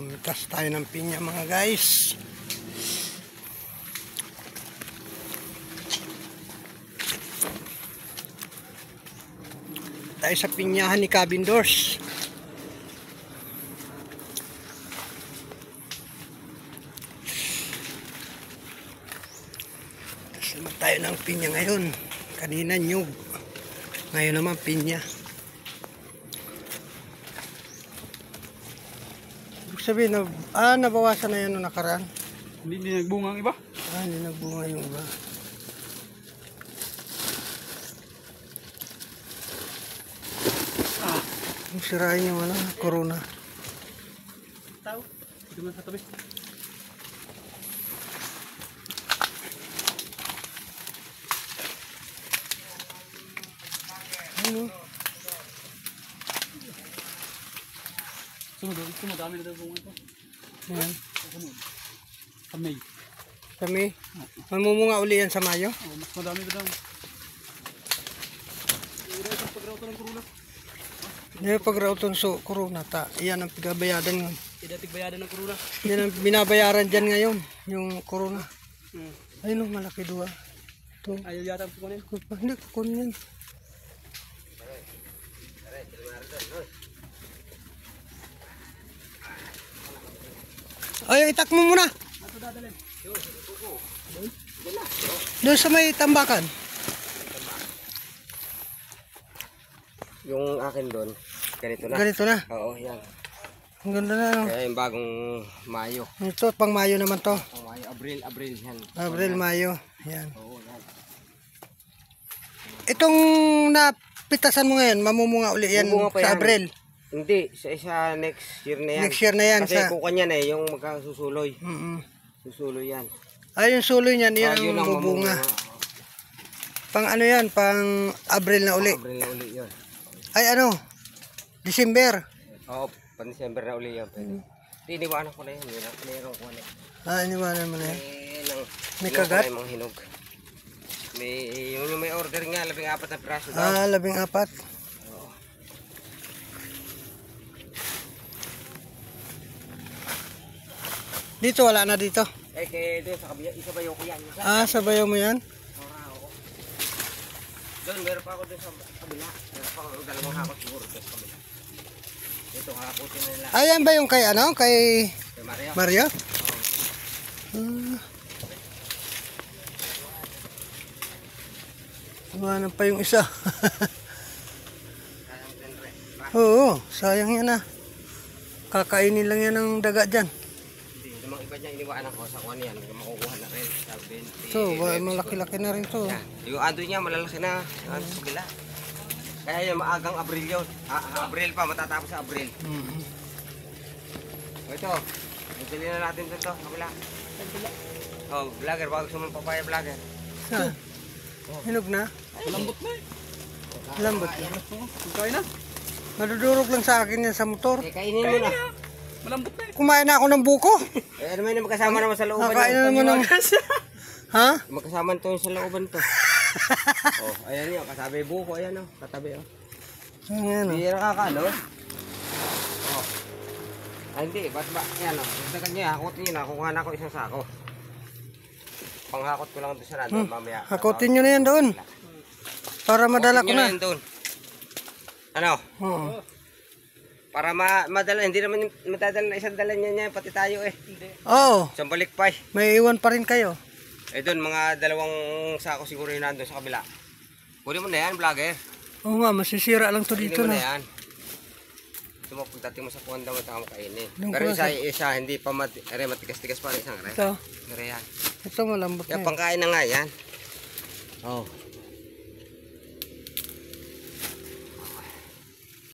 Mitas tayo ng pinya mga guys. Tayo sa pinyahan ni Cabin Doors. Tapos naman tayo ng pinya ngayon. Kanina nyug. Ngayon naman pinya. Ibig sabihin na, nabawasan na yan nung nakaraan. Hindi nagbunga ang iba? Hindi nagbunga yung iba. Sirain yung corona. Tao? Dito man sa tabi. Ano? Sunod, ito madami na daw bunga ito. Yan. Sunod. Sa May. Sa May? Mamumunga uli yan sa Mayo? Mas madami na daw. Ira itong pagrauto ng corona. Yung pagrauton so corona ta, iyan ang pinabayaran ngayon. Idating bayadan ng corona. Yan ang binabayaran dyan ngayon, yung corona. Ayun o, malaki duwa. Ito. Ayaw yata ang kukunin. Hindi, kukunin yan. Ay, itak mo muna. Ato dadalhin. Doon sa may tambakan. Yung akin doon, ganito na. Ganito na. Oo, yan. Ang ganda na. No? Kaya yung bagong Mayo. Ito, pang Mayo naman to. Ang Mayo, Abril yan. Abril, Mayo. Yan. Oo, yan. Itong napitasan mo ngayon, mamumunga uli yan Mamumunga pa sa yan. Abril. Hindi, sa isa next year na yan. Next year na yan. Kasi kukan yan yung magkasusuloy. Susuloy yan. Ay, yung suloy niyan, yan Yun ang ang bubunga. mamumunga. Pang ano yan, pang Abril na uli. Abril na uli yun. Ay ano, December. Oo, pan-December na uli yan. Hindi, iniwanan ko na yan. Mayroon ko na. Iniwanan mo na yan. May Hinog kagat? ko na yung mga hinog. Yung may order nga, 14 na piraso daw. 14. Dito, wala na dito. Kaya doon sa kabila, isabayo ko yan. Sabayaw mo yan? Doon, meron pa ako doon sa kabila. Meron pa ako dalawang hakot siguro doon sa kabila. Ito, hakutin na nila. Ayan ba yung kay ano? Kay Kay Mario? Mario? Iwanan pa yung isa. Oo, sayang yan ah. Kakainin lang yan ng daga dyan. Hindi, namang iba niya iniwaan ko sa kuwan yan. Makukuha na rin sa 20. So, malaki-laki na rin to. Yan. Yung ando niya, malalaki na sa kabila. Kaya yung maagang Abril yun. Abril pa, matatapos sa Abril. Ito, isili na natin dito, kabila. Oh, vlogger, bago sumunod papaya vlogger. Hinog na? Malambot na eh. Lambot na. Kain na. Madudurog lang sa akin yan sa motor. Kainin mo na. Malambot na eh. Kumain na ako ng buko. Ano may magkasama naman sa looban. Nakain na naman ng... Ha? Magkasama to sa looban to. Oh, ayan yun, kasabi buko, ayan o, katabi o. Ayan o. Hindi nakakano. Oh. Ay hindi, ba't ba? Ayan o, dagdagan nyo, hakutin nyo na, kukuha na ako isang sako. Panghakot ko lang doon sa random, mamaya. Hakutin nyo na yan doon. Para madala ko Hakutin nyo na. yan doon. Ano? Oo. Para madala, hindi naman matadala na isang dala niya, pati tayo eh. Oo. Isang balikpay. May iwan pa rin kayo. Eh doon, mga dalawang sako siguro yun nandun sa kabila. Pwede mo na yan, vlogger. Oo nga, masisira lang to dito Pwede mo na. na yan. Ito mo, pagdating mo sa kuwanda mo, taka mo kainin. Doon Pero ko na isa, hindi pa matigas-tigas pa rin isang are. Ito. Pero yan. Ito malambot Kaya na. pangkain na nga yan. Oh.